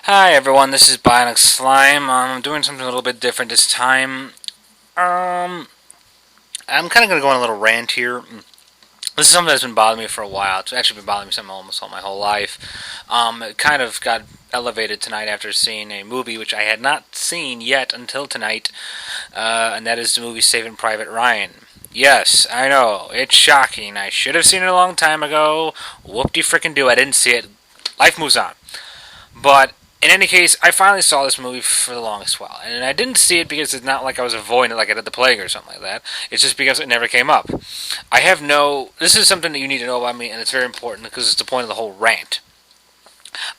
Hi everyone, this is Bionic Slime. I'm doing something a little bit different this time. Um, I'm kind of going to go on a little rant here. This is something that's been bothering me for a while. It's actually been bothering me something almost all my whole life. It kind of got elevated tonight after seeing a movie which I had not seen yet until tonight, and that is the movie Saving Private Ryan. Yes, I know, it's shocking. I should have seen it a long time ago. Whoop-de-frickin-do, I didn't see it. Life moves on. But in any case, I finally saw this movie for the longest while, and I didn't see it because it's not like I was avoiding it like I did The Plague or something like that. It's just because it never came up. I have no. This is something that you need to know about me, and it's very important because it's the point of the whole rant.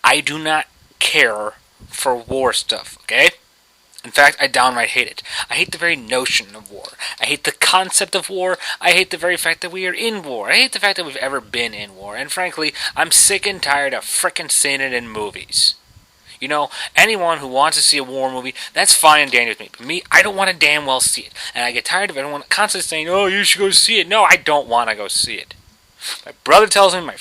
I do not care for war stuff. Okay. In fact, I downright hate it. I hate the very notion of war. I hate the concept of war. I hate the very fact that we are in war. I hate the fact that we've ever been in war. And frankly, I'm sick and tired of frickin' seeing it in movies. You know, anyone who wants to see a war movie, that's fine and dandy with me. But me, I don't want to damn well see it. And I get tired of everyone constantly saying, oh, you should go see it. No, I don't want to go see it. My brother tells me, my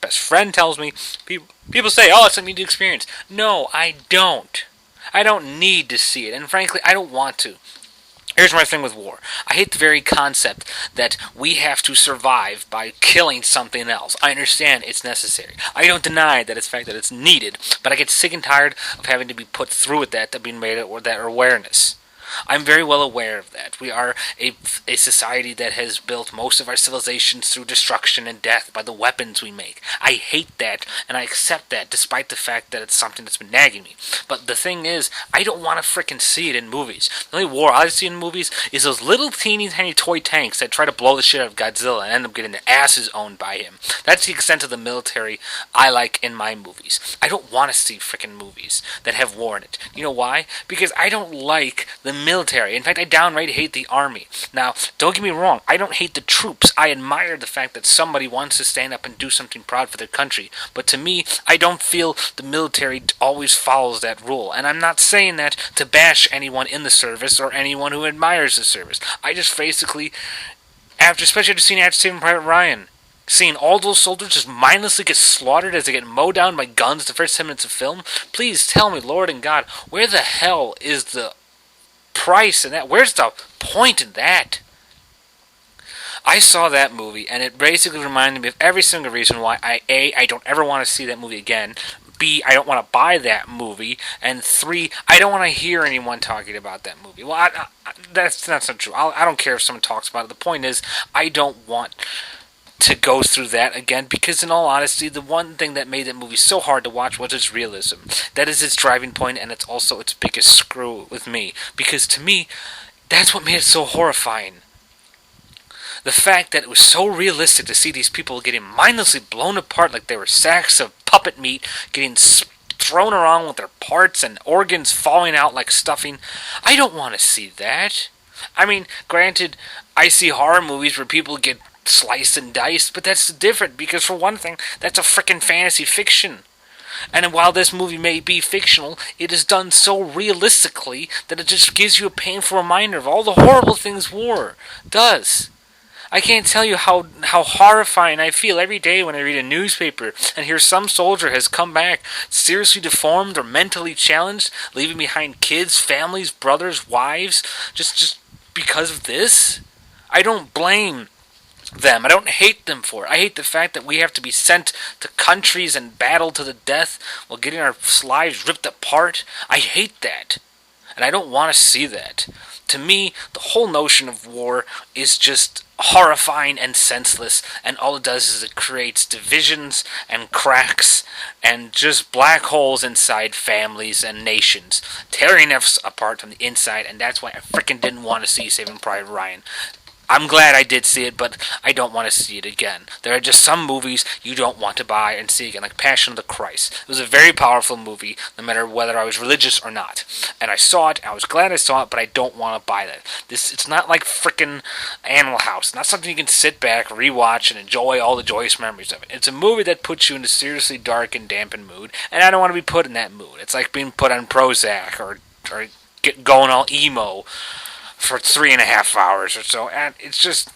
best friend tells me, people say, oh, it's something you need to experience. No, I don't. I don't need to see it. And frankly, I don't want to. Here's my thing with war. I hate the very concept that we have to survive by killing something else. I understand it's necessary. I don't deny that it's the fact that it's needed, but I get sick and tired of having to be put through with that, being made or that awareness. I'm very well aware of that. We are a society that has built most of our civilizations through destruction and death by the weapons we make. I hate that, and I accept that, despite the fact that it's something that's been nagging me. But the thing is, I don't want to frickin' see it in movies. The only war I see in movies is those little teeny tiny toy tanks that try to blow the shit out of Godzilla and end up getting their asses owned by him. That's the extent of the military I like in my movies. I don't want to see frickin' movies that have war in it. You know why? Because I don't like the military. In fact, I downright hate the army. Now, don't get me wrong, I don't hate the troops. I admire the fact that somebody wants to stand up and do something proud for their country. But to me, I don't feel the military always follows that rule. And I'm not saying that to bash anyone in the service or anyone who admires the service. I just basically, especially after Saving Private Ryan, seeing all those soldiers just mindlessly get slaughtered as they get mowed down by guns the first 10 minutes of film, please tell me, Lord and God, where the hell is the price in that? Where's the point in that? I saw that movie, and it basically reminded me of every single reason why I don't ever want to see that movie again. B, I don't want to buy that movie, and 3, I don't want to hear anyone talking about that movie. Well, that's not so true. I don't care if someone talks about it. The point is, I don't want to go through that again, because in all honesty, the one thing that made that movie so hard to watch was its realism. That is its driving point, and it's also its biggest screw with me, because to me, that's what made it so horrifying. The fact that it was so realistic to see these people getting mindlessly blown apart like they were sacks of puppet meat, getting thrown around with their parts and organs falling out like stuffing. I don't want to see that. I mean, granted, I see horror movies where people get sliced and diced, but that's different because, for one thing, that's a frickin' fantasy fiction. And while this movie may be fictional, it is done so realistically that it just gives you a painful reminder of all the horrible things war does. I can't tell you how horrifying I feel every day when I read a newspaper and hear some soldier has come back seriously deformed or mentally challenged, leaving behind kids, families, brothers, wives, just because of this. I don't blame them. I don't hate them for it. I hate the fact that we have to be sent to countries and battle to the death while getting our lives ripped apart. I hate that. And I don't want to see that. To me, the whole notion of war is just horrifying and senseless, and all it does is it creates divisions and cracks and just black holes inside families and nations, tearing us apart from the inside, and that's why I freaking didn't want to see Saving Private Ryan. I'm glad I did see it, but I don't want to see it again. There are just some movies you don't want to buy and see again, like Passion of the Christ. It was a very powerful movie, no matter whether I was religious or not. And I saw it, I was glad I saw it, but I don't want to buy that. It's not like frickin' Animal House. Not something you can sit back, rewatch, and enjoy all the joyous memories of it. It's a movie that puts you in a seriously dark and dampened mood, and I don't want to be put in that mood. It's like being put on Prozac or get going all emo for 3.5 hours or so, and it's just,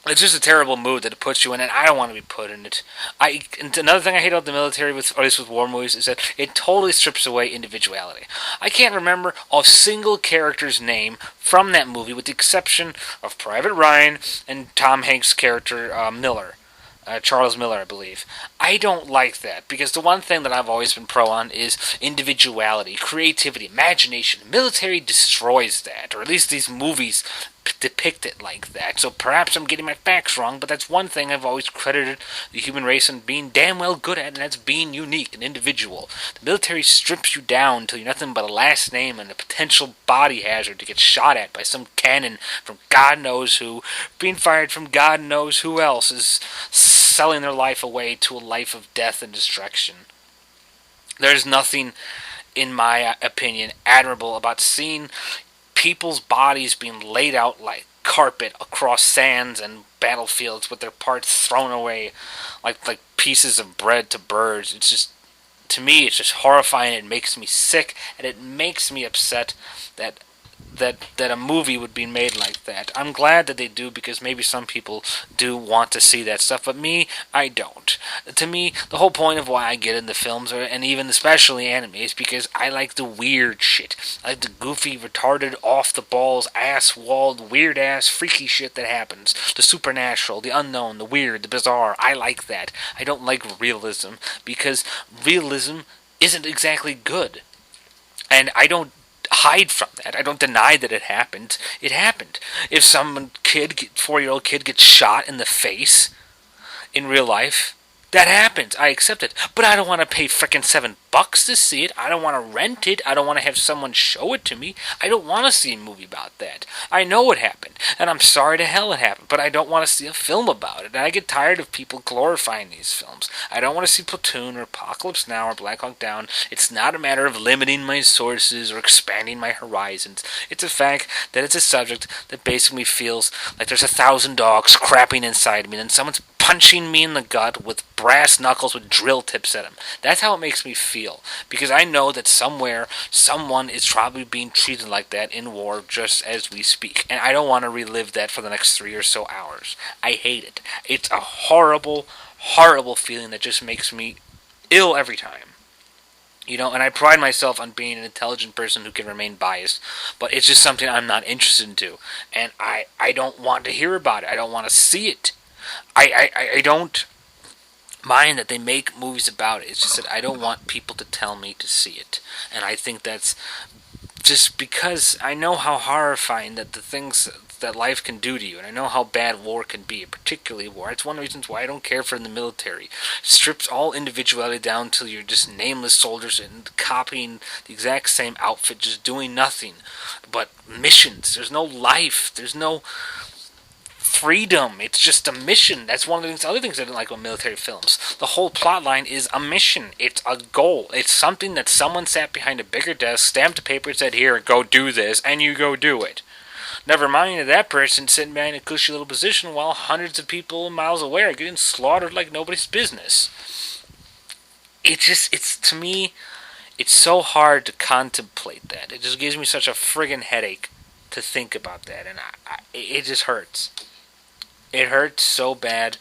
It's just a terrible mood that it puts you in, and I don't want to be put in it. And another thing I hate about the military, with or at least with war movies, is that it totally strips away individuality. I can't remember a single character's name from that movie, with the exception of Private Ryan and Tom Hanks' character Miller. Charles Miller, I believe. I don't like that because the one thing that I've always been pro on is individuality, creativity, imagination. The military destroys that, or at least these movies depict it like that. So perhaps I'm getting my facts wrong, but that's one thing I've always credited the human race on being damn well good at, and that's being unique and individual. The military strips you down until you're nothing but a last name and a potential body hazard to get shot at by some cannon from God knows who, being fired from God knows who else, is selling their life away to a life of death and destruction. There's nothing, in my opinion, admirable about seeing people's bodies being laid out like carpet across sands and battlefields with their parts thrown away like pieces of bread to birds. It's just, to me, it's just horrifying. It makes me sick, and it makes me upset that that a movie would be made like that. I'm glad that they do, because maybe some people do want to see that stuff, but me, I don't. To me, the whole point of why I get into films, and even especially anime, is because I like the weird shit. I like the goofy, retarded, off-the-balls, ass-walled, weird-ass, freaky shit that happens. The supernatural, the unknown, the weird, the bizarre. I like that. I don't like realism, because realism isn't exactly good. And I don't hide from that. I don't deny that it happened. It happened. If some 4-year-old kid gets shot in the face in real life, that happens. I accept it. But I don't want to pay frickin' $7 to see it. I don't want to rent it. I don't want to have someone show it to me. I don't want to see a movie about that. I know it happened, and I'm sorry to hell it happened, but I don't want to see a film about it. And I get tired of people glorifying these films. I don't want to see Platoon or Apocalypse Now or Black Hawk Down. It's not a matter of limiting my sources or expanding my horizons. It's a fact that it's a subject that basically feels like there's 1,000 dogs crapping inside me, and someone's punching me in the gut with brass knuckles with drill tips at him. That's how it makes me feel, because I know that somewhere someone is probably being treated like that in war just as we speak, and I don't want to relive that for the next 3 or so hours. I hate it. It's a horrible, horrible feeling that just makes me ill every time. And I pride myself on being an intelligent person who can remain biased, but it's just something I'm not interested in, and I don't want to hear about it. I don't want to see it. I don't mind that they make movies about it. It's just that I don't want people to tell me to see it. And I think that's just because I know how horrifying that the things that life can do to you, and I know how bad war can be, particularly war. It's one of the reasons why I don't care for the military. It strips all individuality down till you're just nameless soldiers and copying the exact same outfit, just doing nothing but missions. There's no life. There's no freedom. It's just a mission. That's one of the other things I don't like about military films. The whole plot line is a mission. It's a goal. It's something that someone sat behind a bigger desk, stamped a paper, and said, "Here, go do this," and you go do it. Never mind that person sitting behind a cushy little position while hundreds of people miles away are getting slaughtered like nobody's business. It's to me, it's so hard to contemplate that. It just gives me such a friggin' headache to think about that, and it just hurts. It hurt so bad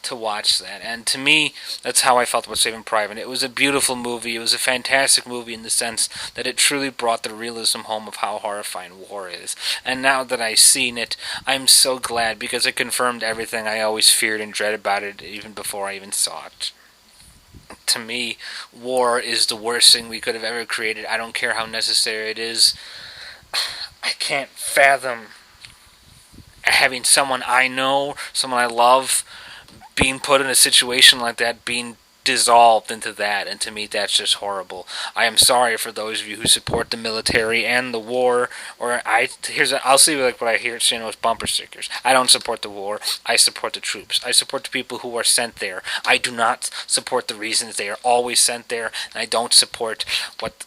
to watch that. And to me, that's how I felt about Saving Private. It was a beautiful movie. It was a fantastic movie in the sense that it truly brought the realism home of how horrifying war is. And now that I've seen it, I'm so glad, because it confirmed everything I always feared and dreaded about it even before I even saw it. To me, war is the worst thing we could have ever created. I don't care how necessary it is. I can't fathom having someone I know, someone I love, being put in a situation like that, being dissolved into that, and to me that's just horrible. I am sorry for those of you who support the military and the war, I'll see like what I hear seeing those bumper stickers. I don't support the war. I support the troops. I support the people who are sent there. I do not support the reasons they are always sent there, and I don't support what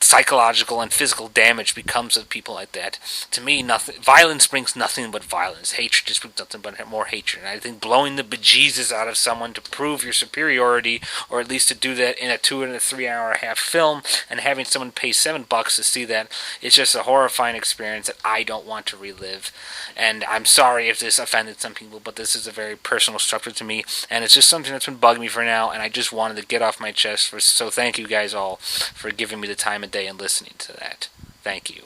psychological and physical damage becomes of people like that. To me, nothing. Violence brings nothing but violence. Hatred just brings nothing but more hatred. And I think blowing the bejesus out of someone to prove your superiority, or at least to do that in a 2 and a 3 hour and a half film, and having someone pay $7 to see that, it's just a horrifying experience that I don't want to relive. And I'm sorry if this offended some people, but this is a very personal structure to me, and it's just something that's been bugging me for now, and I just wanted to get off my chest. So thank you guys all for giving me the time of day and listening to that. Thank you.